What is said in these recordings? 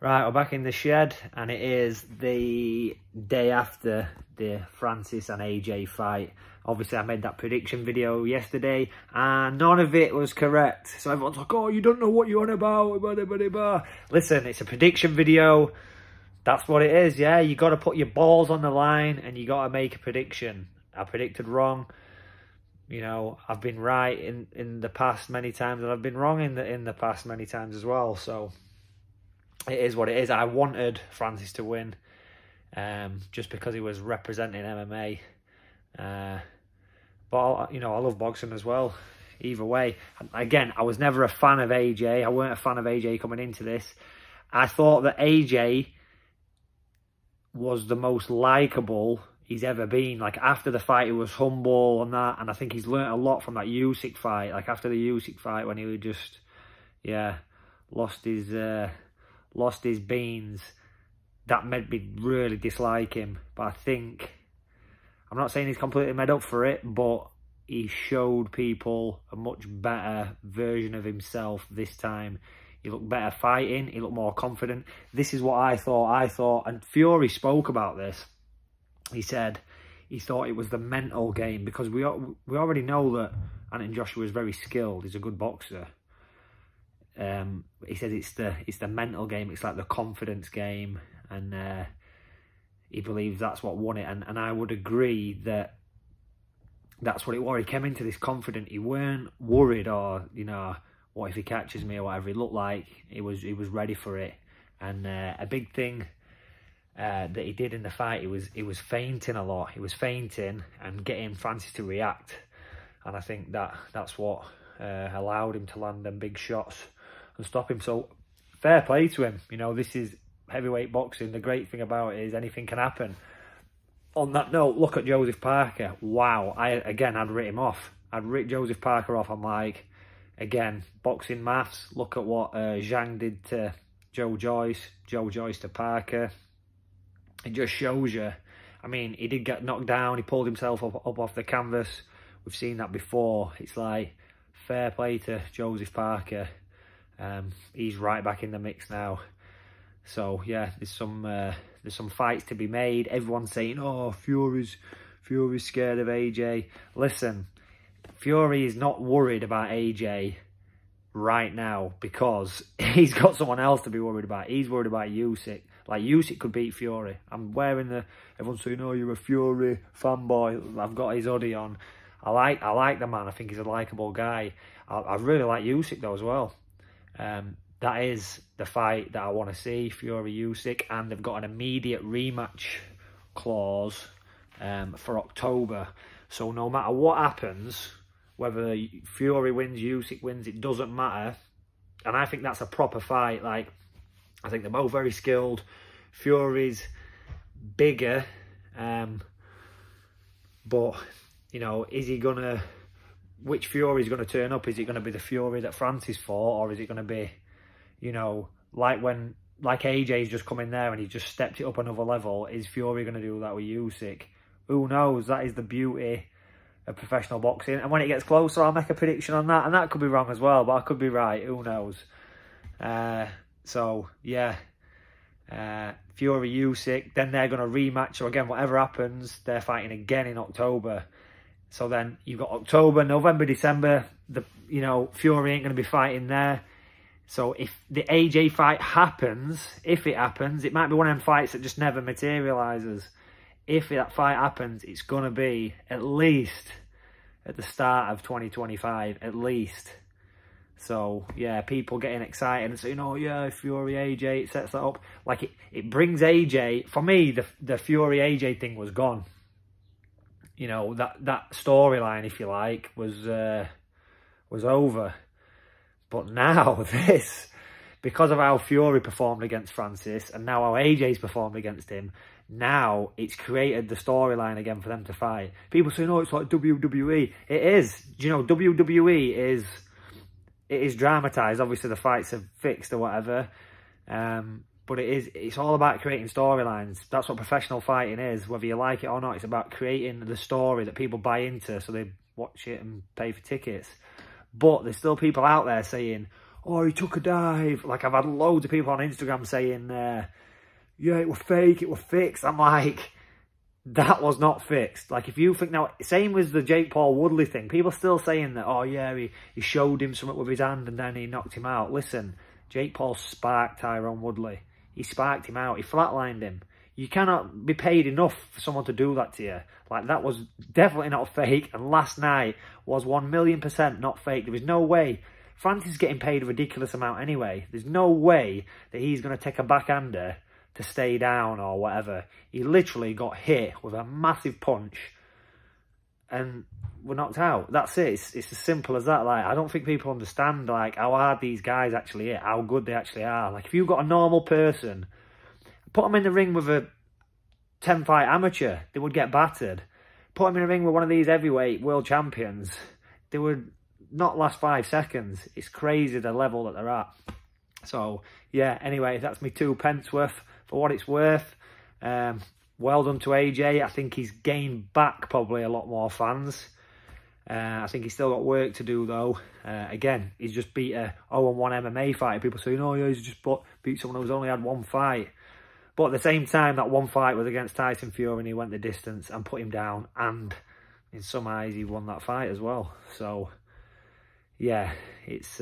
Right, we're back in the shed, and it is the day after the Francis and AJ fight. Obviously, I made that prediction video yesterday, and none of it was correct. So everyone's like, oh, you don't know what you're on about. Listen, it's a prediction video. That's what it is, yeah? You got to put your balls on the line, and you got to make a prediction. I predicted wrong. You know, I've been right in the past many times, and I've been wrong in the past many times as well, so... It is what it is. I wanted Francis to win, just because he was representing MMA. But, you know, I love boxing as well. Either way. Again, I was never a fan of AJ. I weren't a fan of AJ coming into this. I thought that AJ was the most likeable he's ever been. Like, after the fight, he was humble and that. And I think he's learnt a lot from that Usyk fight. Like, after the Usyk fight, when he was just, yeah, lost his beans, that made me really dislike him. But I think, I'm not saying he's completely made up for it, but he showed people a much better version of himself this time. He looked better fighting, he looked more confident. This is what I thought, and Fury spoke about this. He said he thought it was the mental game, because we already know that Anthony Joshua is very skilled, he's a good boxer. He says it's the mental game, it's like the confidence game, and he believes that's what won it, and I would agree that that's what it was. He came into this confident, he weren't worried, or, you know, what if he catches me or whatever he looked like. He was ready for it. And a big thing that he did in the fight, he was feinting a lot. He was feinting and getting Francis to react, and I think that's what allowed him to land them big shots and stop him. So fair play to him. You know, this is heavyweight boxing. The great thing about it is anything can happen. On that note, look at Joseph Parker. Wow. I'd writ him off. I'd writ Joseph Parker off. I'm like, again, boxing maths. Look at what Zhang did to Joe Joyce to Parker. It just shows you. I mean, he did get knocked down. He pulled himself up off the canvas. We've seen that before. It's like, fair play to Joseph Parker. He's right back in the mix now. So yeah, there's some fights to be made. Everyone's saying, oh, Fury's scared of AJ. Listen, Fury is not worried about AJ right now, because he's got someone else to be worried about. He's worried about Usyk. Like, Usyk could beat Fury. I'm wearing everyone's saying, oh, you're a Fury fanboy. I've got his hoodie on. I like the man. I think he's a likeable guy. I really like Usyk though as well. That is the fight that I want to see, Fury-Usyk, and they've got an immediate rematch clause for October. So no matter what happens, whether Fury wins, Usyk wins, it doesn't matter. And I think that's a proper fight. Like, I think they're both very skilled. Fury's bigger, but, you know, which Fury's going to turn up? Is it going to be the Fury that Francis fought, or is it going to be, you know, like AJ's just come in there and he just stepped it up another level? Is Fury going to do that with Usyk? Who knows? That is the beauty of professional boxing. And when it gets closer, I'll make a prediction on that. And that could be wrong as well, but I could be right. Who knows? So, yeah. Fury-Usyk. Then they're going to rematch. So, again, whatever happens, they're fighting again in October. So then you've got October, November, December. You know, Fury ain't going to be fighting there. So if the AJ fight happens, if it happens, it might be one of them fights that just never materialises. If that fight happens, it's going to be at least at the start of 2025, at least. So, yeah, people getting excited and saying, oh, yeah, Fury, AJ, it sets that up. Like, it brings AJ... For me, the Fury-AJ thing was gone. You know, that storyline, if you like, was over. But now this, because of how Fury performed against Francis, and now how AJ's performed against him, now it's created the storyline again for them to fight. People say, no, it's like WWE. It is. You know, WWE is dramatised. Obviously, the fights are fixed or whatever. But it's all about creating storylines. That's what professional fighting is, whether you like it or not. It's about creating the story that people buy into, so they watch it and pay for tickets. But there's still people out there saying, oh, he took a dive. Like, I've had loads of people on Instagram saying, yeah, it was fake, it was fixed. I'm like, that was not fixed. Like, if you think now, same with the Jake Paul Woodley thing. People still saying that, oh yeah, he showed him something with his hand and then he knocked him out. Listen, Jake Paul sparked Tyron Woodley. He sparked him out. He flatlined him. You cannot be paid enough for someone to do that to you. Like, that was definitely not fake. And last night was 1,000,000% not fake. There was no way. Francis is getting paid a ridiculous amount anyway. There's no way that he's going to take a backhander to stay down or whatever. He literally got hit with a massive punch and were knocked out. That's it. It's as simple as that. Like, I don't think people understand, like, how hard these guys actually hit, how good they actually are. Like, if you've got a normal person, put them in the ring with a 10-fight amateur, they would get battered. Put them in a ring with one of these heavyweight world champions, they would not last 5 seconds. It's crazy the level that they're at. So, yeah, anyway, that's me 2 pence worth for what it's worth. Well done to AJ. I think he's gained back probably a lot more fans. I think he's still got work to do, though. Again, he's just beat a 0-1 MMA fighter. People saying, oh, yeah, he's just beat someone who's only had 1 fight. But at the same time, that 1 fight was against Tyson Fury and he went the distance and put him down. And in some eyes, he won that fight as well. So, yeah, it's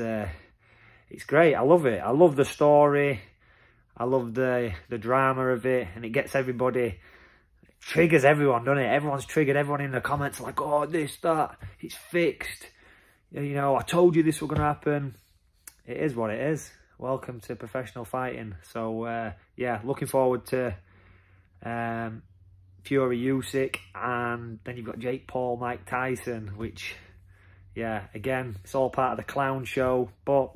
great. I love it. I love the story. I love the drama of it. And it gets everybody, it triggers everyone, doesn't it? Everyone's triggered. Everyone in the comments like, oh, this, that, it's fixed. You know, I told you this was going to happen. It is what it is. Welcome to professional fighting. So, yeah, looking forward to Fury Usyk, and then you've got Jake Paul, Mike Tyson, which, yeah, again, it's all part of the clown show. But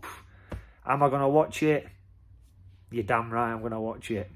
am I going to watch it? You're damn right I'm going to watch it.